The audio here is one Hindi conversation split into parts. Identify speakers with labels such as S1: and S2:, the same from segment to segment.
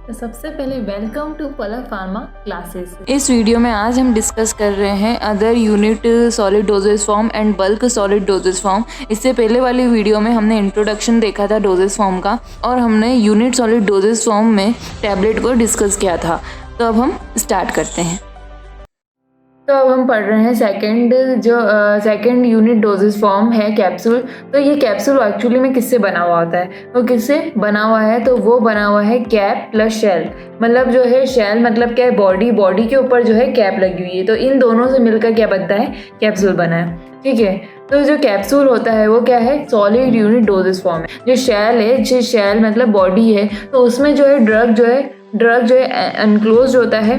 S1: तो सबसे पहले welcome to Palak pharma classes.
S2: इस वीडियो में आज हम डिस्कस कर रहे हैं other unit solid dosage form and bulk solid dosage form. इससे पहले वाली वीडियो में हमने इंट्रोडक्शन देखा था डोजेस फॉर्म का और हमने यूनिट सॉलिड डोजेस फॉर्म में टैबलेट को डिस्कस किया था। तो अब हम स्टार्ट करते हैं।
S1: तो अब हम पढ़ रहे हैं सेकंड यूनिट डोजेस फॉर्म है कैप्सूल। तो ये कैप्सूल एक्चुअली में किससे बना हुआ होता है? तो किससे बना हुआ है? तो वो बना हुआ है कैप प्लस शेल। मतलब जो है शेल मतलब क्या है? बॉडी के ऊपर जो है कैप लगी हुई है। तो इन दोनों से मिलकर क्या बनता है? कैप्सूल बना है। ठीक है। तो जो कैप्सूल होता है वो क्या है? सॉलिड यूनिट डोजेस फॉर्म है। जो शेल है, जो शेल मतलब बॉडी है, तो उसमें जो है ड्रग जो है एनक्लोज होता है।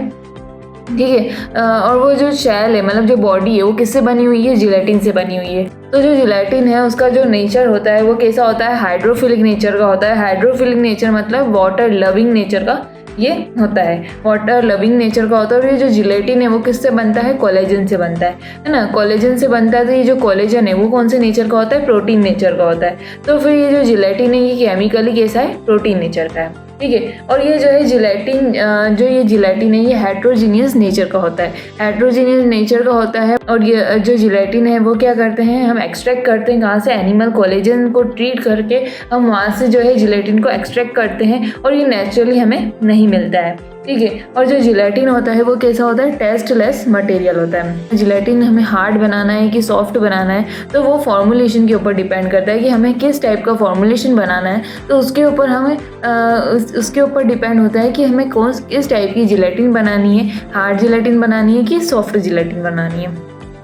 S1: ठीक है। और वो जो शेल है मतलब जो बॉडी है वो किससे बनी हुई है? जिलेटिन से बनी हुई है। तो जो जिलेटिन है उसका जो नेचर होता है वो कैसा होता है? हाइड्रोफिलिक नेचर का होता है। हाइड्रोफिलिक नेचर मतलब वाटर लविंग नेचर का ये होता है, वाटर लविंग नेचर का होता है। और ये जो जिलेटिन है वो किससे बनता है? कोलेजन से बनता है ना। कोलेजन से बनता है। तो ये जो कोलेजन है वो कौन से नेचर का होता है? प्रोटीन नेचर का होता है। तो फिर ये जो जिलेटिन है ये केमिकली कैसा है? प्रोटीन नेचर का है। ठीक है। और ये जो है जिलेटिन है ये हेट्रोजीनियस नेचर का होता है। हेट्रोजीनियस नेचर का होता है। और ये जो जिलेटिन है वो क्या करते हैं? हम एक्सट्रैक्ट करते हैं कहाँ से? एनिमल कोलेजन को ट्रीट करके हम वहाँ से जो है जिलेटिन को एक्सट्रैक्ट करते हैं और ये नेचुरली हमें नहीं मिलता है। ठीक है। और जो जिलेटिन होता है वो कैसा होता है? टेस्टलेस मटेरियल होता है। जिलेटिन हमें हार्ड बनाना है कि सॉफ्ट बनाना है तो वो फॉर्मुलेशन के ऊपर डिपेंड करता है कि हमें किस टाइप का फॉर्मुलेशन बनाना है। तो उसके ऊपर डिपेंड होता है कि हमें किस टाइप की जिलेटिन बनानी है, हार्ड जिलेटिन बनानी है कि सॉफ्ट जिलेटिन बनानी है।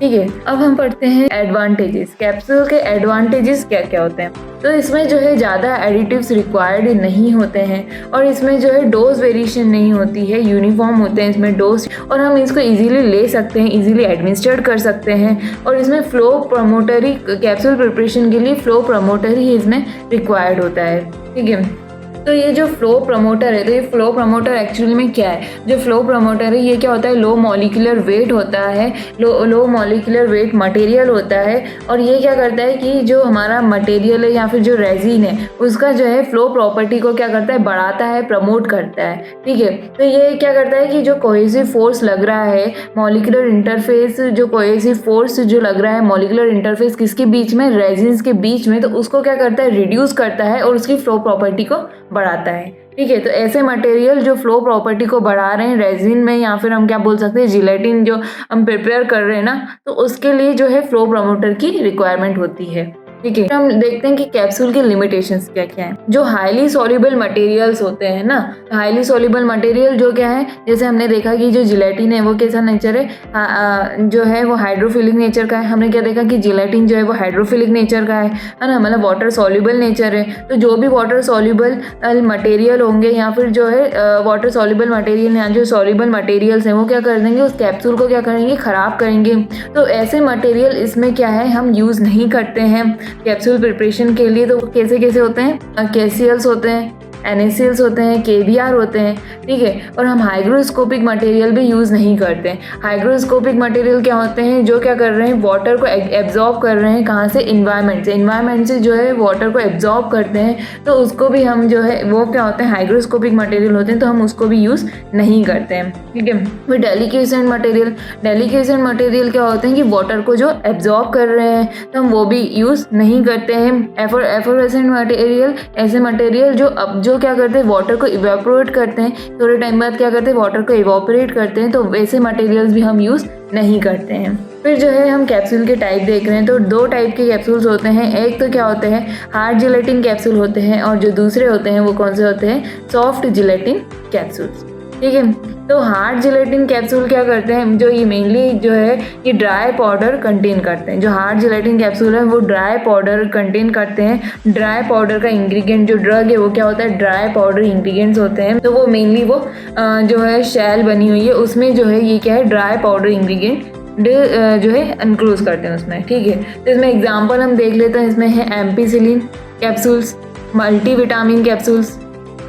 S1: ठीक है। अब हम पढ़ते हैं एडवांटेजेस। कैप्सूल के एडवांटेजेस क्या क्या होते हैं? तो इसमें जो है ज़्यादा एडिटिव्स रिक्वायर्ड नहीं होते हैं और इसमें जो है डोज वेरिएशन नहीं होती है, यूनिफॉर्म होते हैं इसमें डोज, और हम इसको इजीली ले सकते हैं, इजीली एडमिनिस्ट्रेट कर सकते हैं। और इसमें फ्लो प्रमोटर ही कैप्सूल प्रिपरेशन के लिए फ्लो प्रमोटर ही इसमें रिक्वायर्ड होता है। ठीक है। तो ये जो फ्लो प्रमोटर है, तो ये फ्लो प्रमोटर एक्चुअली में क्या है? जो फ्लो प्रमोटर है ये क्या होता है? लो मॉलिक्यूलर वेट होता है, लो मॉलिक्यूलर वेट मटेरियल होता है। और ये क्या करता है कि जो हमारा मटेरियल है या फिर जो रेजिन है उसका जो है फ्लो प्रॉपर्टी को क्या करता है? बढ़ाता है, प्रमोट करता है। ठीक है। तो ये क्या करता है कि जो कोहेसिव फोर्स लग रहा है, मॉलिक्यूलर इंटरफेस, जो कोहेसिव फोर्स जो लग रहा है मॉलिक्यूलर इंटरफेस किसके बीच में? रेजिन्स के बीच में, तो उसको क्या करता है? रिड्यूस करता है और उसकी फ्लो प्रॉपर्टी को बढ़ाता है। ठीक है। तो ऐसे मटेरियल जो फ्लो प्रॉपर्टी को बढ़ा रहे हैं रेजिन में, या फिर हम क्या बोल सकते हैं जिलेटिन जो हम प्रिपेयर कर रहे हैं ना, तो उसके लिए जो है फ्लो प्रमोटर की रिक्वायरमेंट होती है। ठीक है। हम देखते हैं कि कैप्सूल के लिमिटेशंस क्या क्या हैं। जो हाईली सॉल्युबल मटेरियल्स होते हैं ना, हाईली सॉल्युबल मटेरियल जो क्या है, जैसे हमने देखा कि जो जिलेटिन है वो कैसा नेचर है? जो है वो हाइड्रोफिलिक नेचर का है। हमने क्या देखा कि जिलेटिन जो है वो हाइड्रोफिलिक नेचर का है ना, मतलब वाटर सॉल्युबल नेचर है। तो जो भी वाटर सॉल्युबल मटेरियल होंगे या फिर जो है वाटर सॉल्युबल मटेरियल या जो सॉल्युबल मटेरियल्स हैं वो क्या कर देंगे? उस कैप्सूल को क्या करेंगे? ख़राब करेंगे। तो ऐसे मटेरियल इसमें क्या है? हम यूज़ नहीं करते हैं कैप्सूल प्रिपरेशन के लिए। तो कैसे कैसे होते हैं? KCLs होते हैं, NaCls होते हैं, KBr होते हैं। ठीक है। और हम हाइग्रोस्कोपिक मटेरियल भी यूज़ नहीं करते हैं। हाइग्रोस्कोपिक मटेरियल क्या होते हैं? जो क्या कर रहे हैं? वाटर को एब्जॉर्ब कर रहे हैं। कहाँ से? इन्वायरमेंट से जो है वाटर को एब्जॉर्ब करते हैं। तो उसको भी हम जो है वो क्या होते हैं? हाइग्रोस्कोपिक मटेरियल होते हैं, तो हम उसको भी यूज़ नहीं करते हैं। ठीक है। फिर डेलिकेशन मटेरियल क्या होते हैं कि वाटर को जो एब्जॉर्ब कर रहे हैं, तो हम वो भी यूज़ नहीं करते हैं। एफोरेसेंट मटेरियल, ऐसे मटेरियल जो क्या करते हैं? वाटर को इवेपोरेट करते हैं, थोड़े टाइम बाद क्या करते हैं? वाटर को इवेपोरेट करते हैं। तो वैसे मटेरियल्स भी हम यूज़ नहीं करते हैं। फिर जो है हम कैप्सूल के टाइप देख रहे हैं, तो 2 टाइप के कैप्सूल्स होते हैं। एक तो क्या होते हैं? हार्ड जिलेटिन कैप्सूल होते हैं, और जो दूसरे होते हैं वो कौन से होते हैं? Soft gelatin capsules. ठीक है। तो हार्ड जिलेटिन कैप्सूल क्या करते हैं? जो ये मेनली जो है ये ड्राई पाउडर कंटेन करते हैं। जो हार्ड जिलेटिन कैप्सूल है वो ड्राई पाउडर कंटेन करते हैं। ड्राई पाउडर का इंग्रेडिएंट जो ड्रग है वो क्या होता है? ड्राई पाउडर इंग्रेडिएंट्स होते हैं। तो वो मेनली वो जो है शेल बनी हुई है उसमें जो है ये क्या है? ड्राई पाउडर इंग्रेडिएंट जो है एनक्लोज करते हैं उसमें। ठीक है। तो इसमें एग्जाम्पल हम देख लेते हैं। इसमें है एम्पिसिलिन कैप्सूल्स, मल्टीविटामिन कैप्सूल्स।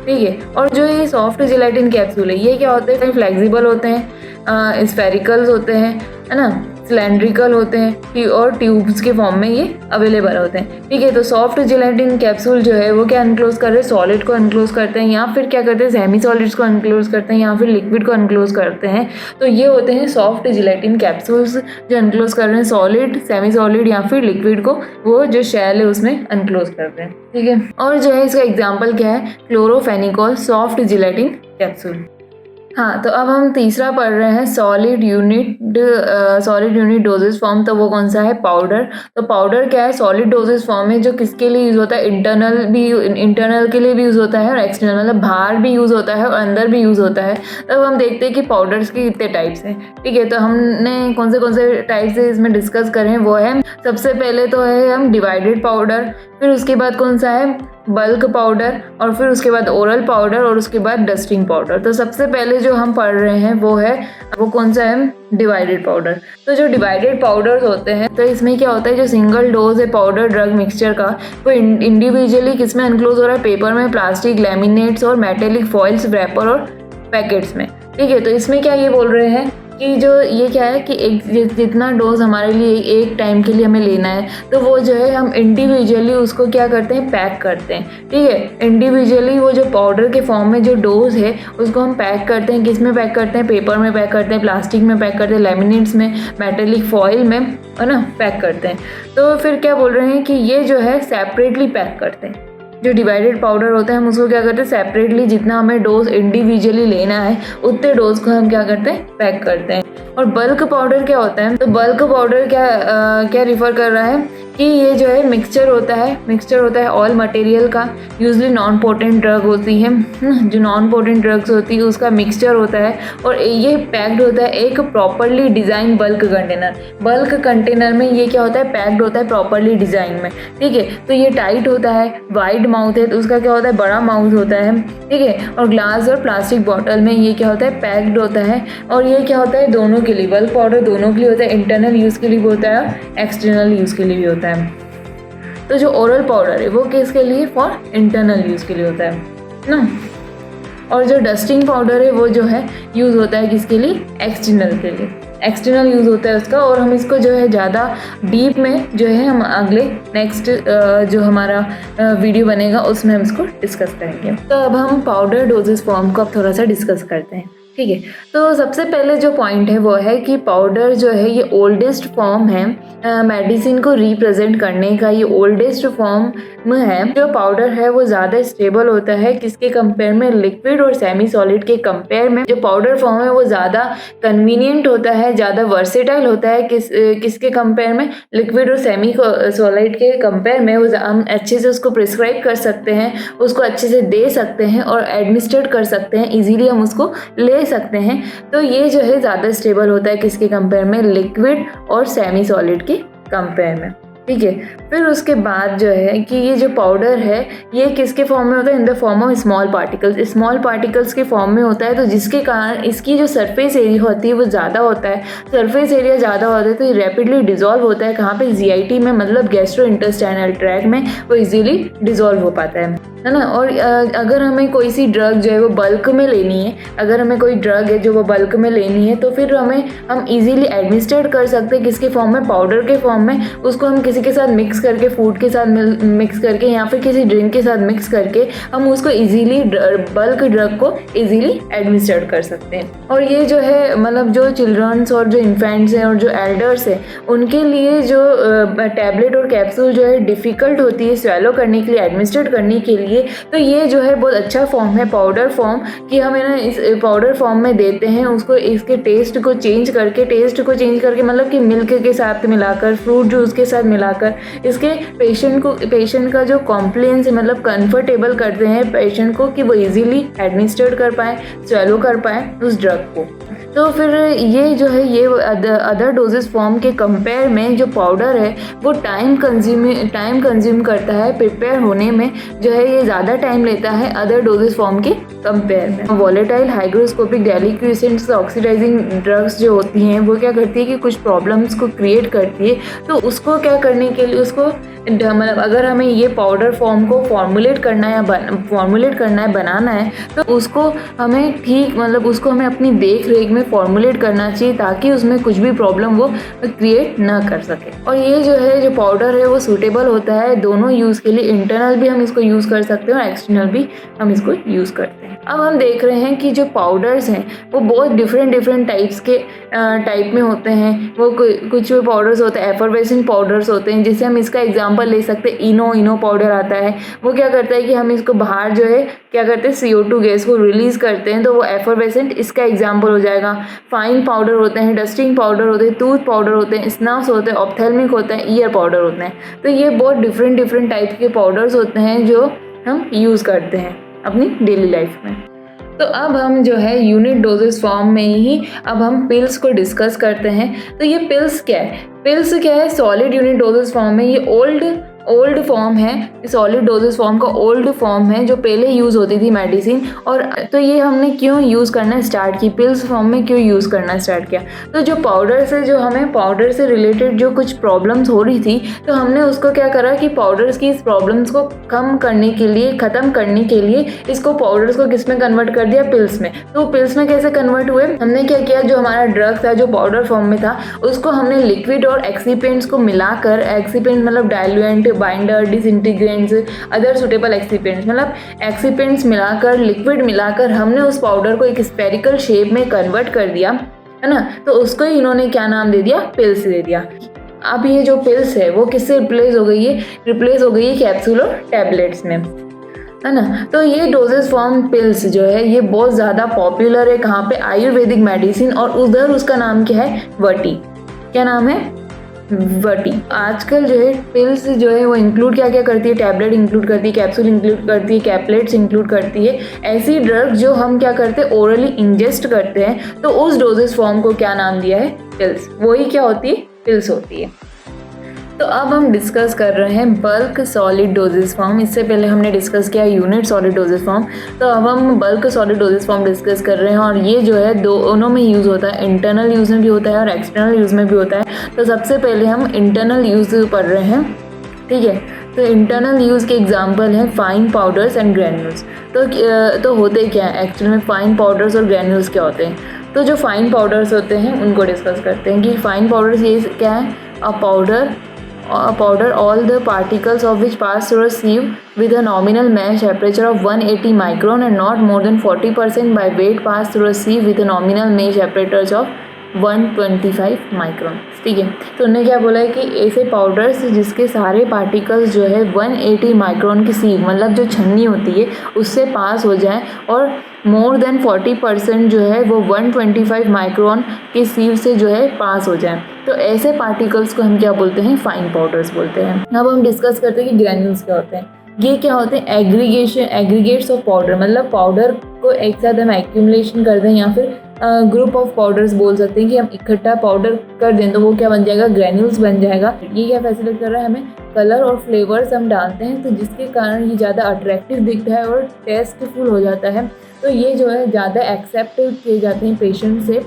S1: ठीक है। और जो ये सॉफ्ट जिलेटिन कैप्सूल है ये क्या होते हैं? फ्लेक्सिबल होते हैं, स्फेरिकल्स होते हैं, है ना। सिलेंड्रिकल होते हैं और ट्यूब्स के फॉर्म में ये अवेलेबल होते हैं। ठीक है, तो सॉफ्ट जिलेटिन कैप्सूल जो है वो क्या अनक्लोज कर रहे हैं, सॉलिड को अनक्लोज करते हैं, या फिर क्या करते हैं सेमी सॉलिड्स को अनक्लोज करते हैं, या फिर लिक्विड को अनक्लोज करते हैं। तो ये होते हैं सॉफ्ट जिलेटिन कैप्सूल्स जो अनक्लोज कर रहे हैं सॉलिड, सेमी सॉलिड या फिर लिक्विड को, वो जो शेल है उसमें अनक्लोज करते हैं। ठीक है, और जो है इसका एग्जाम्पल क्या है, क्लोरोफेनिकोल सॉफ्ट जिलेटिन कैप्सूल। हाँ, तो अब हम तीसरा पढ़ रहे हैं सॉलिड यूनिट डोजेज फॉर्म। तो वो कौन सा है, पाउडर। तो पाउडर क्या है, सॉलिड डोजेज फॉर्म है जो किसके लिए यूज़ होता है, इंटरनल के लिए भी यूज़ होता है और एक्सटर्नल मतलब बाहर भी यूज़ होता है और अंदर भी यूज़ होता है। तब हम देखते हैं कि पाउडर्स के कितने टाइप्स हैं। ठीक है, तो हमने कौन से टाइप्स है इसमें डिस्कस करें, वो है सबसे पहले तो है हम डिवाइडेड पाउडर, फिर उसके बाद कौन सा है बल्क पाउडर, और फिर उसके बाद ओरल पाउडर, और उसके बाद डस्टिंग पाउडर। तो सबसे पहले जो हम पढ़ रहे हैं वो कौन सा है, डिवाइडेड पाउडर। तो जो डिवाइडेड पाउडर्स होते हैं, तो इसमें क्या होता है, जो सिंगल डोज है पाउडर ड्रग मिक्सचर का, वो इंडिविजुअली किस में अनक्लोज हो रहा है, पेपर में, प्लास्टिक, लैमिनेट्स और मेटेलिक फॉइल्स, रैपर और पैकेट्स में। ठीक है, तो इसमें क्या ये बोल रहे हैं कि जो ये क्या है कि एक जितना डोज हमारे लिए एक टाइम के लिए हमें लेना है, तो वो जो है हम इंडिविजुअली उसको क्या करते हैं, पैक करते हैं। ठीक है, इंडिविजुअली वो जो पाउडर के फॉर्म में जो डोज है उसको हम पैक करते हैं। किस में पैक करते हैं, पेपर में पैक करते हैं, प्लास्टिक में पैक करते हैं, लैमिनेट्स में, मेटेलिक फॉइल में, है ना, पैक करते हैं। तो फिर क्या बोल रहे हैं कि ये जो है सेपरेटली पैक करते हैं। जो डिवाइडेड पाउडर होता है हम उसको क्या करते हैं, सेपरेटली जितना हमें डोज इंडिविजुअली लेना है उतने डोज को हम क्या करते हैं, पैक करते हैं। और बल्क पाउडर क्या होता है, तो बल्क पाउडर क्या रिफर कर रहा है कि ये जो है मिक्सचर होता है ऑल मटेरियल का, यूजली नॉन पोटेंट ड्रग होती है, जो नॉन पोटेंट ड्रग्स होती है उसका मिक्सचर होता है, और ये पैक्ड होता है एक प्रॉपरली डिज़ाइन बल्क कंटेनर में। ये क्या होता है, पैक्ड होता है प्रॉपरली डिज़ाइन में। ठीक है, तो ये टाइट होता है, वाइड माउथ है तो उसका क्या होता है, बड़ा माउथ होता है। ठीक है, और ग्लास और प्लास्टिक बॉटल में ये क्या होता है, पैक्ड होता है। और ये क्या होता है, दोनों के लिए, बल्क पाउडर दोनों के लिए होता है, इंटरनल यूज़ के लिए भी होता है, एक्सटर्नल यूज़ के लिए भी होता है। तो जो ओरल पाउडर है वो किसके लिए, फॉर इंटरनल यूज़ के लिए होता है ना। और जो डस्टिंग पाउडर है वो जो है यूज़ होता है किसके लिए, एक्सटर्नल के लिए, एक्सटर्नल यूज़ होता है उसका। और हम इसको जो है ज़्यादा डीप में जो है हम अगले नेक्स्ट जो हमारा वीडियो बनेगा उसमें हम इसको डिस्कस करेंगे। तो अब हम पाउडर डोजेस फॉर्म को अब थोड़ा सा डिस्कस करते हैं। ठीक है, तो सबसे पहले जो पॉइंट है वो है कि पाउडर जो है ये ओल्डेस्ट फॉर्म है मेडिसिन को रिप्रेजेंट करने का, ये ओल्डेस्ट फॉर्म में है। जो पाउडर है वो ज़्यादा स्टेबल होता है किसके कंपेयर में, लिक्विड और सेमी सॉलिड के कंपेयर में। जो पाउडर फॉर्म है वो ज़्यादा कन्वीनियंट होता है, ज़्यादा वर्सेटाइल होता है किसके कंपेयर में, लिक्विड और सेमी सॉलिड के कंपेयर में। वो हम अच्छे से उसको प्रिस्क्राइब कर सकते हैं, उसको अच्छे से दे सकते हैं और एडमिनिस्ट्रेट कर सकते हैं, इजीली हम उसको ले सकते हैं। तो ये जो है ज़्यादा स्टेबल होता है किसके कंपेयर में, लिक्विड और सेमी सॉलिड के कंपेयर में। ठीक है, फिर उसके बाद जो है कि ये जो पाउडर है ये किसके फॉर्म में होता है, in the form of small particles के फॉर्म में होता है। तो जिसके कारण इसकी जो सरफेस एरिया होती है वो ज़्यादा होता है, सरफेस एरिया ज़्यादा होता है तो ये रैपिडली डिजॉल्व होता है। कहाँ पे, GIT में, मतलब गैस्ट्रो इंटेस्टाइनल ट्रैक्ट में वो इजीली डिजॉल्व हो पाता है ना। और अगर हमें कोई सी ड्रग जो है वो बल्क में लेनी है, अगर हमें कोई ड्रग है जो वो बल्क में लेनी है तो फिर हम इजीली एडमिनिस्ट्रेट कर सकते हैं किसके फॉर्म में, पाउडर के फॉर्म में। उसको हम किसी के साथ मिक्स करके, फूड के साथ मिक्स करके या फिर किसी ड्रिंक के साथ मिक्स करके हम उसको इजीली बल्क ड्रग को इजीली एडमिनिस्ट्रेट कर सकते हैं। और ये जो है मतलब जो चिल्ड्रंस और जो इन्फेंट्स हैं और जो एल्डर्स हैं उनके लिए जो टैबलेट और कैप्सूल जो है डिफ़िकल्ट होती है स्वेलो करने के लिए, एडमिनिस्ट्रेट करने के लिए। तो ये जो है बहुत अच्छा फॉर्म है पाउडर फॉर्म, कि हम ना इस पाउडर फॉर्म में देते हैं उसको, इसके टेस्ट को चेंज करके मतलब कि मिल्क के साथ मिलाकर, फ्रूट जूस के साथ मिलाकर इसके पेशेंट का जो कॉम्प्लेंस है मतलब कंफर्टेबल करते हैं पेशेंट को कि वो इजीली एडमिनिस्ट्रेट कर पाए, स्वेलो कर पाए उस ड्रग को। तो फिर ये जो है ये अदर डोजेस फॉर्म के कंपेयर में जो पाउडर है वो टाइम कंज्यूम करता है प्रिपेयर होने में, जो है ये ज़्यादा टाइम लेता है अदर डोजेस फॉर्म के कंपेयर में। वॉलेटाइल हाइग्रोस्कोपिक डेलिक्विसेंट्स ऑक्सीडाइजिंग ड्रग्स जो होती हैं वो क्या करती है कि कुछ प्रॉब्लम्स को क्रिएट करती है। तो उसको क्या करने के लिए उसको मतलब अगर हमें ये पाउडर फॉर्म को फॉर्मुलेट करना है बनाना है तो उसको हमें ठीक मतलब उसको हमें अपनी देख रेख में फॉर्मुलेट करना चाहिए ताकि उसमें कुछ भी प्रॉब्लम वो क्रिएट ना कर सके। और ये जो है जो पाउडर है वो सूटेबल होता है दोनों यूज़ के लिए। इंटरनल भी हम इसको यूज़ कर सकते हैं और एक्सटर्नल भी हम इसको यूज़ करते हैं। अब हम देख रहे हैं कि जो पाउडर्स हैं वो बहुत डिफरेंट टाइप्स के टाइप में होते हैं। वो कुछ पाउडर्स होते हैं एफरवेसेंट पाउडर्स होते हैं, जैसे हम इसका एग्जांपल ले सकते हैं इनो पाउडर आता है। वो क्या करता है कि हम इसको बाहर जो है क्या करते हैं CO2 गैस को रिलीज़ करते हैं तो वो एफरवेसेंट इसका एग्जाम्पल हो जाएगा। फाइन पाउडर होते हैं, डस्टिंग पाउडर होते हैं, टूथ पाउडर होते हैं, स्नफ्स होते हैं, ऑप्थेल्मिक होते हैं, ईयर पाउडर होते हैं। तो ये बहुत डिफरेंट टाइप के पाउडर्स होते हैं जो हम यूज़ करते हैं अपनी डेली लाइफ में। तो अब हम जो है यूनिट डोजेस फॉर्म में ही अब हम पिल्स को डिस्कस करते हैं। तो ये पिल्स क्या है? सॉलिड यूनिट डोजेस फॉर्म में ये ओल्ड फॉर्म है। सॉलिड डोजेस फॉर्म का ओल्ड फॉर्म है जो पहले यूज़ होती थी मेडिसिन। और तो ये हमने क्यों यूज़ करना स्टार्ट की, पिल्स फॉर्म में क्यों यूज़ करना स्टार्ट किया? तो जो हमें पाउडर से रिलेटेड जो कुछ प्रॉब्लम्स हो रही थी तो हमने उसको क्या करा कि पाउडर्स की इस प्रॉब्लम्स को ख़त्म करने के लिए इसको पाउडर्स को किस में कन्वर्ट कर दिया? पिल्स में। तो पिल्स में कैसे कन्वर्ट हुए? हमने क्या किया, जो हमारा ड्रग था जो पाउडर फॉर्म में था उसको हमने लिक्विड और एक्सीपेंट्स को मिलाकर, एक्सीपेंट मतलब diluent, binder, disintegrants, other suitable excipients मतलब एक्सीपेंट्स मिलाकर, लिक्विड मिलाकर हमने उस पाउडर को एक स्फेरिकल शेप में कन्वर्ट कर दिया, है ना। तो उसको ही इन्होंने क्या नाम दे दिया? पिल्स दे दिया। अब ये जो पिल्स है वो किससे रिप्लेस हो गई है? कैप्सूल और टैबलेट्स में, है ना। तो ये डोजेस फॉर्म पिल्स जो है ये बहुत ज़्यादा पॉपुलर है। कहाँ पे? आयुर्वेदिक मेडिसिन। और उधर उसका नाम क्या है? वटी। क्या नाम है? वटी। आजकल जो है पिल्स जो है वो इंक्लूड क्या करती है? टैबलेट इंक्लूड करती है, कैप्सूल इंक्लूड करती है, कैप्लेट्स इंक्लूड करती है। ऐसी ड्रग जो हम क्या करते हैं? ओरली इंजेस्ट करते हैं। तो उस डोजेस फॉर्म को क्या नाम दिया है? पिल्स। वही क्या होती है? पिल्स होती है। तो अब हम डिस्कस कर रहे हैं बल्क सॉलिड डोजेस फॉर्म। इससे पहले हमने डिस्कस किया यूनिट सॉलिड डोजेस फॉर्म। तो अब हम bulk solid dosage form discuss कर रहे हैं और ये जो है दोनों में यूज़ होता है। इंटरनल यूज़ में भी होता है और एक्सटर्नल यूज़ में भी होता है। तो सबसे पहले हम इंटरनल यूज़ पढ़ रहे हैं, ठीक है। तो इंटरनल यूज़ के एग्जांपल हैं फाइन पाउडर्स एंड ग्रैन्यूल्स। तो होते क्या है एक्चुअल में? फाइन पाउडर्स और ग्रैन्यूल्स क्या होते हैं? तो जो फाइन पाउडर्स होते हैं उनको डिस्कस करते हैं कि फाइन पाउडर्स ये क्या है? A powder all the particles of which pass through a sieve with a nominal mesh temperature of 180 micron and not more than 40% by weight pass through a sieve with a nominal mesh temperature of 125 micron, ठीक है। तो उन्होंने क्या बोला है कि ऐसे पाउडर्स जिसके सारे पार्टिकल्स जो है 180 माइक्रोन की सीव मतलब जो छन्नी होती है उससे पास हो जाए और मोर देन 40% जो है वो 125 माइक्रोन की सीव से जो है पास हो जाए। तो ऐसे पार्टिकल्स को हम क्या बोलते हैं? फाइन पाउडर्स बोलते हैं। अब हम डिस्कस करते हैं कि ग्रैन्यूल्स क्या होते हैं। ये क्या होते हैं? एग्रीगेट्स ऑफ पाउडर, मतलब पाउडर को एक साथ हम एक्यूमुलेशन कर दें या फिर ग्रुप ऑफ पाउडर्स बोल सकते हैं कि हम इकट्ठा पाउडर कर दें तो वो क्या बन जाएगा? ग्रैन्यूल्स बन जाएगा। ये क्या फैसिलिटेट कर रहा है? हमें कलर और फ्लेवर्स हम डालते हैं तो जिसके कारण ये ज़्यादा अट्रैक्टिव दिखता है और टेस्टफुल हो जाता है। तो ये जो है ज़्यादा एक्सेप्ट किए जाते हैं पेशेंट से,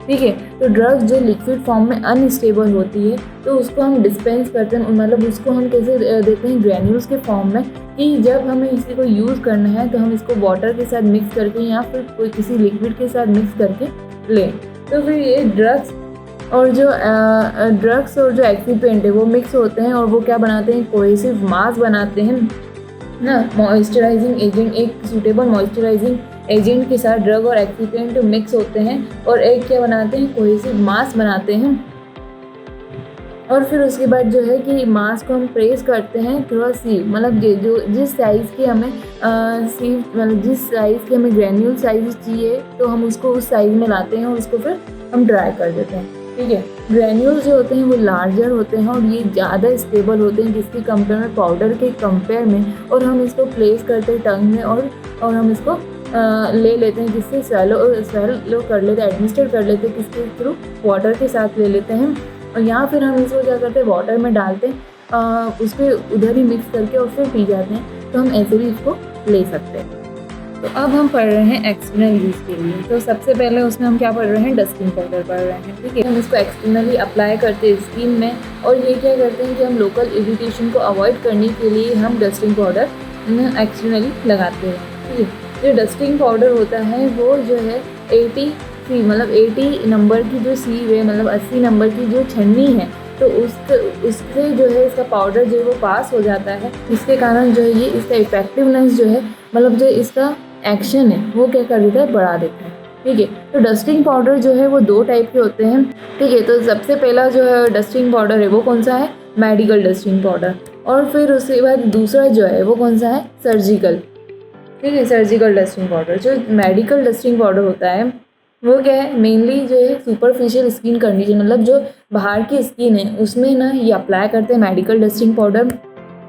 S1: ठीक है। तो ड्रग्स जो लिक्विड फॉर्म में अनस्टेबल होती है तो उसको हम डिस्पेंस करते हैं, मतलब उसको हम कैसे देते हैं? ग्रैन्यूल्स के फॉर्म में, कि जब हमें इसी को यूज़ करना है तो हम इसको वाटर के साथ मिक्स करके या फिर कोई किसी लिक्विड के साथ मिक्स करके लें। तो फिर ये ड्रग्स और जो एक्सीपेंट है वो मिक्स होते हैं और वो क्या बनाते हैं? कोहेसिव मास बनाते हैं ना। मॉइस्चराइजिंग एजेंट, एक सूटेबल मॉइस्चराइजिंग एजेंट के साथ ड्रग और एक्सीपेंट मिक्स होते हैं और एक क्या बनाते हैं? कोहेसिव मास बनाते हैं। और फिर उसके बाद जो है कि मास को हम प्रेस करते हैं थ्रू अ सीव, मतलब जो जिस साइज़ की हमें सीव मतलब जिस साइज़ की हमें ग्रैन्यूल साइज चाहिए तो हम उसको उस साइज़ में लाते हैं और उसको फिर हम ड्राई कर देते हैं, ठीक है। ग्रैन्यूल्स जो होते हैं वो लार्जर होते हैं और ये ज़्यादा स्टेबल होते हैं जिसके कंपेयर में पाउडर के कंपेयर में। और हम इसको प्लेस करते हैं टंग में और हम इसको ले लेते हैं, जिससे स्वेलो कर लेते हैं, एडमिनिस्टर कर लेते हैं, किसके थ्रू? वाटर के साथ ले लेते हैं। और यहाँ फिर हम इसको क्या करते हैं? वाटर में डालते हैं, उसको उधर ही मिक्स करके और फिर पी जाते हैं। तो हम ऐसे भी इसको ले सकते हैं। तो अब हम पढ़ रहे हैं एक्सटर्नल यूज़ के लिए। तो सबसे पहले उसमें हम क्या पढ़ रहे हैं, डस्टिंग पाउडर पढ़ रहे हैं। ठीक है, हम इसको एक्सटर्नली अप्लाई करते हैं स्किन में, और ये क्या करते हैं कि हम लोकल इरिटेशन को अवॉइड करने के लिए हम डस्टिंग पाउडर एक्सटर्नली लगाते हैं। ठीक है, जो डस्टिंग पाउडर होता है वो जो है 80 मतलब 80 नंबर की जो सीव है, मतलब 80 नंबर की जो छन्नी है, तो उससे जो है इसका पाउडर जो है वो पास हो जाता है। इसके कारण जो है ये इसका इफेक्टिवनेस जो है, मतलब जो इसका एक्शन है वो क्या कर देता है, बढ़ा देता है। ठीक है, तो डस्टिंग पाउडर जो है वो 2 टाइप के होते हैं। ठीक है, तो सबसे पहला जो है डस्टिंग पाउडर है वो कौन सा है, मेडिकल डस्टिंग पाउडर, और फिर उसके बाद दूसरा जो है वो कौन सा है, सर्जिकल। ठीक है, सर्जिकल डस्टिंग पाउडर। जो मेडिकल डस्टिंग पाउडर होता है वो क्या है, मेनली जो है सुपरफिशियल स्किन कंडीशन, मतलब जो बाहर की स्किन है उसमें ना ये अप्लाई करते हैं मेडिकल डस्टिंग पाउडर,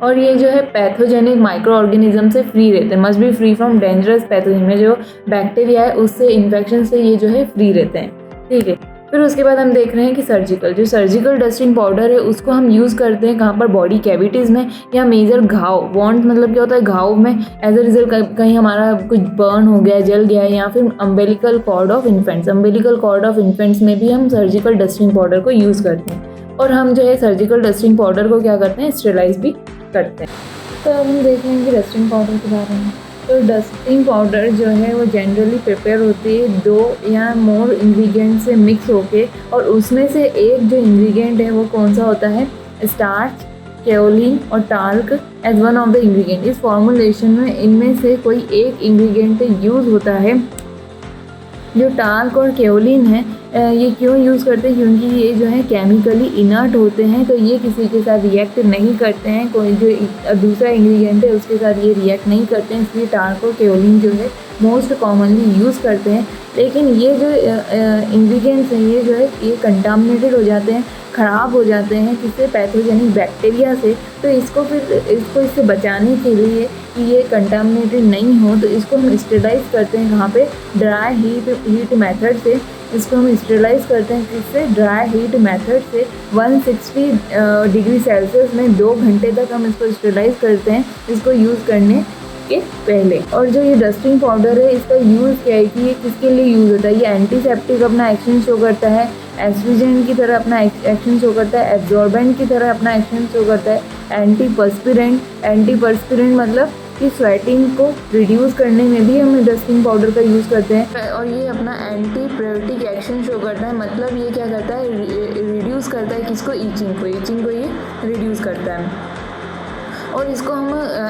S1: और ये जो है पैथोजेनिक माइक्रो ऑर्गेनिज्म से फ्री रहते हैं, must be free from dangerous pathogen, में जो बैक्टीरिया है उससे, इन्फेक्शन से ये जो है फ्री रहते हैं। ठीक है, फिर उसके बाद हम देख रहे हैं कि सर्जिकल, जो सर्जिकल डस्टिंग पाउडर है उसको हम यूज़ करते हैं कहाँ पर, बॉडी कैविटीज़ में, या मेजर घाव, वॉन्ट मतलब क्या होता है, घाव में एज अ रिजल्ट कहीं हमारा कुछ बर्न हो गया, जल गया, या फिर umbilical cord of infants, umbilical cord of infants में भी हम सर्जिकल डस्टिंग पाउडर को यूज़ करते हैं। और हम जो है सर्जिकल डस्टिंग पाउडर को क्या करते हैं, स्टेरिलाइज भी करते हैं। तो अब हम देख रहे हैं कि डस्टिंग पाउडर के बारे में। तो डस्टिंग पाउडर जो है वो जनरली प्रिपेयर होती है 2 या मोर इंग्रेडिएंट से मिक्स होके, और उसमें से एक जो इंग्रेडिएंट है वो कौन सा होता है, स्टार्च, केओलिन और talc as one of the ingredient. इस फॉर्मुलेशन में इनमें से कोई एक इंग्रेडिएंट यूज़ होता है। जो टाल्क और केओलिन है, ये क्यों यूज़ करते हैं, क्योंकि ये जो है केमिकली इनर्ट होते हैं, तो ये किसी के साथ रिएक्ट नहीं करते हैं, कोई जो दूसरा इंग्रेडिएंट है उसके साथ ये रिएक्ट नहीं करते हैं, इसलिए टाल्क और केओलिन जो है मोस्ट कॉमनली यूज़ करते हैं। लेकिन ये जो इंग्रेडिएंट्स हैं ये जो है ये कंटामिनेटेड हो जाते हैं, ख़राब हो जाते हैं किससे, पैथोजेनिक बैक्टीरिया से। तो इससे बचाने के लिए कि ये कंटामिनेटेड नहीं हो, तो इसको हम स्टेरिलाइज करते हैं कहाँ पे, ड्राई हीट मेथड से। इसको हम स्टेरिलाइज करते हैं किससे, ड्राई हीट मेथड से। 160 डिग्री सेल्सियस में 2 घंटे तक हम इसको स्टेरिलाइज करते हैं, इसको यूज़ करने के पहले। और जो ये डस्टिंग पाउडर है इसका यूज़ क्या है कि ये किसके लिए यूज़ होता है, ये एंटीसेप्टिक अपना एक्शन शो करता है, एस्ट्रोजन की तरह अपना एक्शन शो करता है, एब्जॉर्बेंट की तरह अपना एक्शन शो करता है, एंटीपर्स्पिरेंट मतलब कि स्वेटिंग को रिड्यूस करने में भी हम डस्टिंग पाउडर का यूज़ करते हैं। और ये अपना एंटीप्रायोटिक एक्शन शो करता है, मतलब ये क्या करता है, रिड्यूस करता है किसको, ईचिंग को ये रिड्यूस करता है। और इसको हम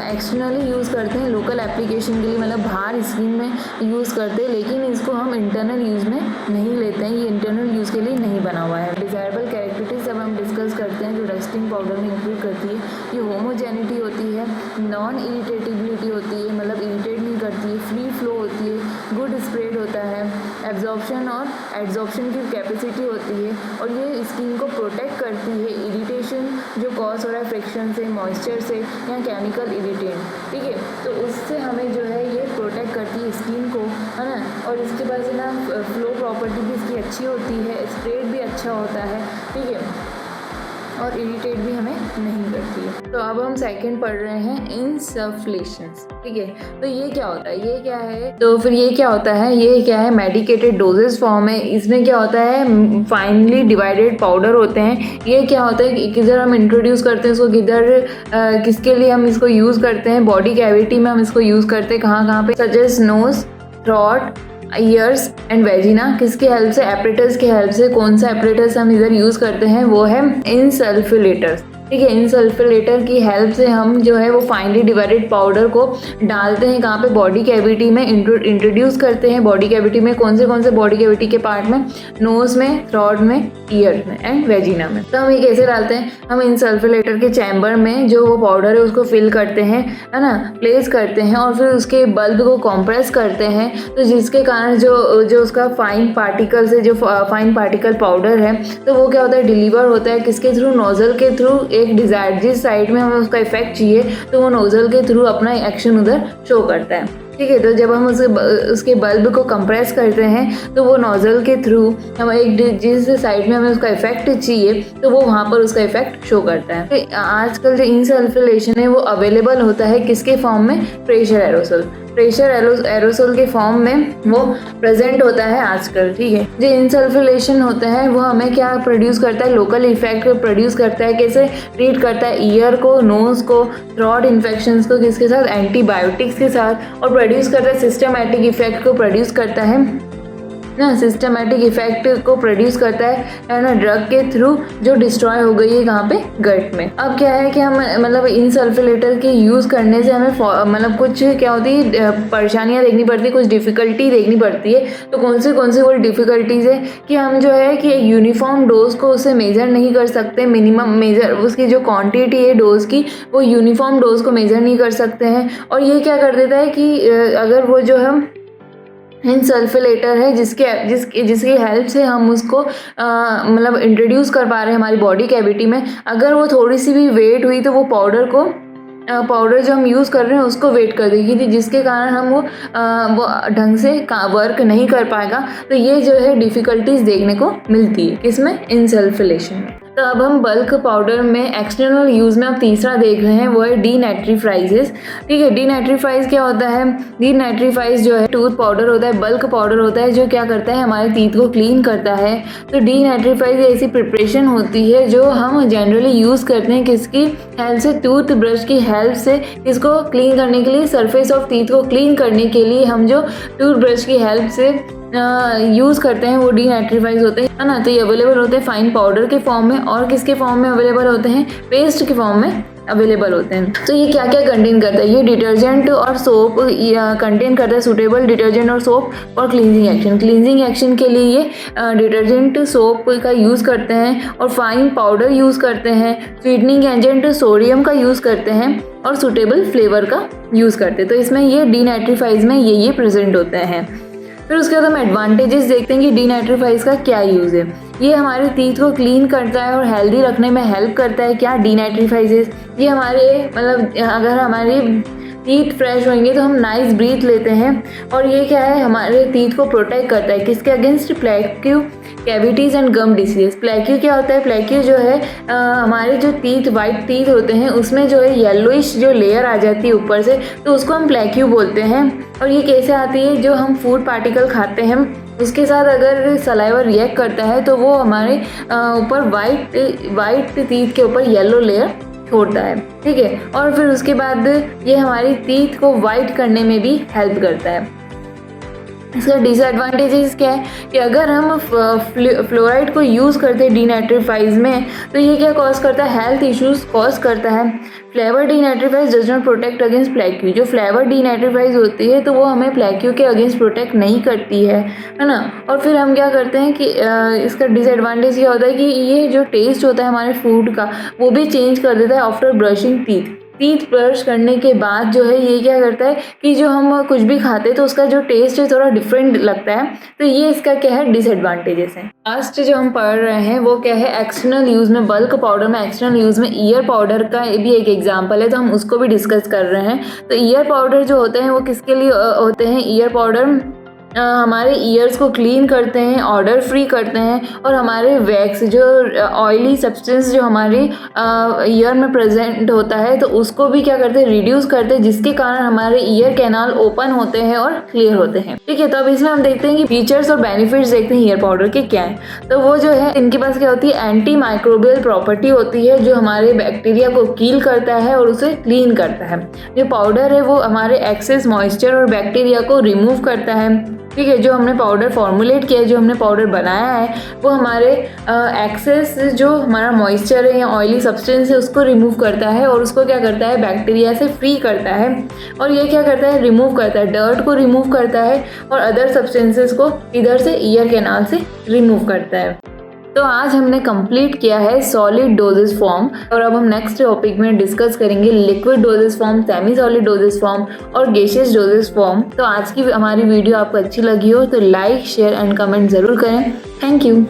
S1: एक्सटर्नली यूज़ करते हैं लोकल एप्लीकेशन के लिए, मतलब बाहर स्किन में यूज़ करते हैं, लेकिन इसको हम इंटरनल यूज़ में नहीं लेते हैं, ये इंटरनल यूज़ के लिए नहीं बना हुआ है। डिज़ायरेबल कैरेक्टरिस्टिक्स अब हम डिस्कस करते हैं जो डस्टिंग पाउडर में इंक्लूड करती है। ये होमोजेनिटी होती है, नॉन इरिटेटिबिलिटी होती है, मतलब इरिटेट नहीं करती है, फ्री फ्लो होती है, गुड स्प्रेड होता है, एब्जॉर्प्शन और एड्जॉर्प्शन की कैपेसिटी होती है, और ये स्किन को प्रोटेक्ट करती है इरिटेशन जो कॉज हो रहा है फ्रिक्शन से, मॉइस्चर से या केमिकल इरिटेंट। ठीक है, तो उससे हमें जो है ये प्रोटेक्ट करती है स्किन को, है ना। और इसके बाद से ना फ्लो प्रॉपर्टी भी इसकी अच्छी होती है, स्प्रेड भी अच्छा होता है। ठीक है, और इरिटेट भी हमें नहीं करती है। तो अब हम सेकंड पढ़ रहे हैं इंसफ्लेशंस। ठीक है, तो ये क्या होता है, ये क्या है, तो फिर ये क्या होता है, ये क्या है, मेडिकेटेड डोजेस फॉर्म है। इसमें क्या होता है, फाइनली डिवाइडेड पाउडर होते हैं। ये क्या होता है, किधर हम इंट्रोड्यूस करते हैं इसको, किधर किसके लिए हम इसको यूज़ करते हैं, बॉडी कैविटी में हम इसको यूज़ करते हैं, कहाँ पे, such as nose, throat, ears and vagina. किसके हेल्प से, एपरेटस के हेल्प से। कौन सा एपरेटस हम इधर यूज़ करते हैं, वो है इनसल्फिलेटर्स। ठीक है, इनसल्फिलेटर की हेल्प से हम जो है वो फाइनली डिवाइडेड पाउडर को डालते हैं कहाँ पे, बॉडी कैविटी में इंट्रोड्यूस करते हैं। बॉडी कैविटी में कौन से बॉडी कैविटी के पार्ट में, नोज में, थ्रोट में, ईयर में एंड वेजिना में। तो हम ये कैसे डालते हैं, हम इनसल्फिलेटर के चैम्बर में जो वो पाउडर है उसको फिल करते हैं, है ना, प्लेस करते हैं, और फिर उसके बल्ब को कंप्रेस करते हैं। तो जिसके कारण जो उसका फाइन पार्टिकल्स है, जो फाइन पार्टिकल पाउडर है, तो वो क्या होता है, डिलीवर होता है किसके थ्रू, नोजल के थ्रू। एक डिजायर जिस साइड में हमें उसका इफेक्ट चाहिए तो वो नोजल के थ्रू अपना एक्शन उधर शो करता है। ठीक है, तो जब हम उसके बल्ब को कंप्रेस करते हैं तो वो नोजल के थ्रू हम एक जिस साइड में हमें उसका इफेक्ट चाहिए तो वो वहाँ पर उसका इफेक्ट शो करता है। तो आजकल जो इनसल्फिलेशन है वो अवेलेबल होता है किसके फॉर्म में, प्रेशर एरोसल। प्रेशर एरोसोल के फॉर्म में वो प्रेजेंट होता है आजकल, ठीक है। जो इनसल्फिलेशन होता है वो हमें क्या प्रोड्यूस करता है, लोकल इफेक्ट प्रोड्यूस करता है। कैसे ट्रीट करता है, ईयर को, नोज को, थ्रोट इन्फेक्शंस को, किसके साथ, एंटीबायोटिक्स के साथ, और प्रोड्यूस करता है सिस्टमैटिक इफेक्ट को प्रोड्यूस करता है ना, सिस्टमैटिक इफेक्ट को प्रोड्यूस करता है ना, ड्रग के थ्रू जो डिस्ट्रॉय हो गई है कहाँ पे, गट में। अब क्या है कि हम मतलब इनसल्फिलेटर के यूज़ करने से हमें मतलब कुछ क्या होती है, परेशानियाँ देखनी पड़ती है, कुछ डिफ़िकल्टी देखनी पड़ती है। तो कौन सी वो डिफ़िकल्टीज़ है कि हम जो है कि एक यूनिफॉर्म डोज को उससे मेज़र नहीं कर सकते, मिनिमम मेज़र उसकी जो क्वांटिटी है डोज की वो यूनिफॉर्म डोज को मेज़र नहीं कर सकते हैं। और ये क्या कर देता है कि अगर वो जो हम इनसल्फिलेटर है जिसकी हेल्प से हम उसको मतलब इंट्रोड्यूस कर पा रहे हैं हमारी बॉडी कैविटी में, अगर वो थोड़ी सी भी वेट हुई तो वो पाउडर जो हम यूज़ कर रहे हैं उसको वेट कर देगी, जिसके कारण हम वो ढंग से वर्क नहीं कर पाएगा। तो ये जो है डिफ़िकल्टीज़ देखने को मिलती है किसमें, इनसल्फिलेशन में। तो अब हम बल्क पाउडर में एक्सटर्नल यूज़ में अब तीसरा देख रहे हैं, वो है डीनाइट्रीफाइजेस, ठीक है। डीनाइट्रीफाइज क्या होता है, डीनाइट्रीफाइज जो है टूथ पाउडर होता है, बल्क पाउडर होता है, जो क्या करता है हमारे टीथ को क्लीन करता है। तो डीनाइट्रीफाइज ऐसी प्रिपरेशन होती है जो हम जनरली यूज़ करते हैं किसकी हेल्प से, टूथ ब्रश की हेल्प से, इसको क्लीन करने के लिए, सरफेस ऑफ टीथ को क्लीन करने के लिए हम जो टूथ ब्रश की हेल्प से यूज़ करते हैं वो डीनाइट्रीफाइज होते हैं, है ना। तो ये अवेलेबल होते हैं फाइन पाउडर के फॉर्म में, और किसके फॉर्म में अवेलेबल होते हैं, पेस्ट के फॉर्म में अवेलेबल होते हैं। तो ये क्या क्या कंटेन करता है, ये डिटर्जेंट और सोप कंटेन करता है, सूटेबल डिटर्जेंट और सोप और क्लींजिंग एक्शन। क्लींजिंग एक्शन के लिए ये डिटर्जेंट सोप का यूज़ करते हैं, और फाइन पाउडर यूज़ करते हैं, स्वीटनिंग एजेंट सोडियम का यूज़ करते हैं, और सूटेबल फ्लेवर का यूज़ करते हैं। तो इसमें ये डीनाइट्रीफाइज में ये प्रेजेंट होते हैं। फिर उसके बाद हम एडवांटेजेस देखते हैं कि डीनाइट्रीफाइज का क्या यूज़ है। ये हमारे टीथ को क्लीन करता है और हेल्दी रखने में हेल्प करता है। क्या डीनाइट्रीफाइजेस, ये हमारे मतलब अगर हमारे टीथ फ्रेश होंगे तो हम नाइस ब्रीथ लेते हैं, और ये क्या है हमारे टीथ को प्रोटेक्ट करता है किसके against, plaque, cavities and gum disease. Plaque क्या होता है, प्लेक्यू जो है हमारे जो टीथ, वाइट टीथ होते हैं उसमें जो है येलोइश जो लेयर आ जाती है ऊपर से, तो उसको हम प्लेक्यू बोलते हैं। और ये कैसे आती है, जो हम फूड पार्टिकल खाते हैं उसके साथ अगर सलाइवा रिएक्ट करता है तो वो हमारे ऊपर वाइट टीथ के ऊपर येलो लेयर छोड़ता है, ठीक है। और फिर उसके बाद ये हमारी टीथ को वाइट करने में भी हेल्प करता है। इसका डिसएडवांटेजेस क्या है कि अगर हम फ्लोराइड को यूज़ करते हैं डीनाइट्रीफाइज में तो ये क्या कॉज करता है, हेल्थ इश्यूज कॉज करता है। Flavour denitrifies does not protect against plaque. जो फ्लेवर डीनाइट्रीफाइज होती है तो वो हमें प्लेक्यू के अगेंस्ट प्रोटेक्ट नहीं करती है ना। और फिर हम क्या करते हैं कि इसका डिसएडवांटेज ये होता है कि ये जो टेस्ट होता है हमारे फूड का वो भी चेंज कर देता है आफ्टर ब्रशिंग टीथ ब्रश करने के बाद जो है ये क्या करता है कि जो हम कुछ भी खाते हैं तो उसका जो टेस्ट है थोड़ा डिफरेंट लगता है। तो ये इसका क्या है, डिसएडवांटेजेस है। लास्ट जो हम पढ़ रहे हैं वो क्या है, एक्सटर्नल यूज़ में बल्क पाउडर में एक्सटर्नल यूज़ में ईयर पाउडर का भी एक एग्जांपल है, तो हम उसको भी डिस्कस कर रहे हैं। तो ईयर पाउडर जो होते हैं वो किसके लिए होते हैं, ईयर पाउडर हमारे ईयर्स को क्लीन करते हैं, ऑर्डर फ्री करते हैं, और हमारे वैक्स जो ऑयली सब्सटेंस जो हमारे ईयर में प्रेजेंट होता है तो उसको भी क्या करते हैं, रिड्यूस करते हैं, जिसके कारण हमारे ईयर कैनाल ओपन होते हैं और क्लियर होते हैं। ठीक है, तो अब इसमें हम देखते हैं कि फीचर्स और बेनिफिट्स देखते हैं ईयर पाउडर के क्या है। तो वो जो है इनके पास क्या होती है, एंटी माइक्रोबियल प्रॉपर्टी होती है जो हमारे बैक्टीरिया को किल करता है और उसे क्लीन करता है। जो पाउडर है वो हमारे एक्सेस मॉइस्चर और बैक्टीरिया को रिमूव करता है। ठीक है, जो हमने पाउडर फॉर्मुलेट किया है, जो हमने पाउडर बनाया है वो हमारे एक्सेस जो हमारा मॉइस्चर है या ऑयली सब्सटेंस है उसको रिमूव करता है और उसको क्या करता है, बैक्टीरिया से फ्री करता है। और ये क्या करता है, रिमूव करता है, डर्ट को रिमूव करता है और अदर सब्सटेंसेस को इधर से ईयर कैनाल से रिमूव करता है। तो आज हमने कंप्लीट किया है सॉलिड डोजेस फॉर्म, और अब हम नेक्स्ट टॉपिक में डिस्कस करेंगे liquid dosage form, semi solid dosage form और गैसियस डोजेस फॉर्म। तो आज की हमारी वीडियो आपको अच्छी लगी हो तो लाइक, शेयर एंड कमेंट ज़रूर करें। Thank you.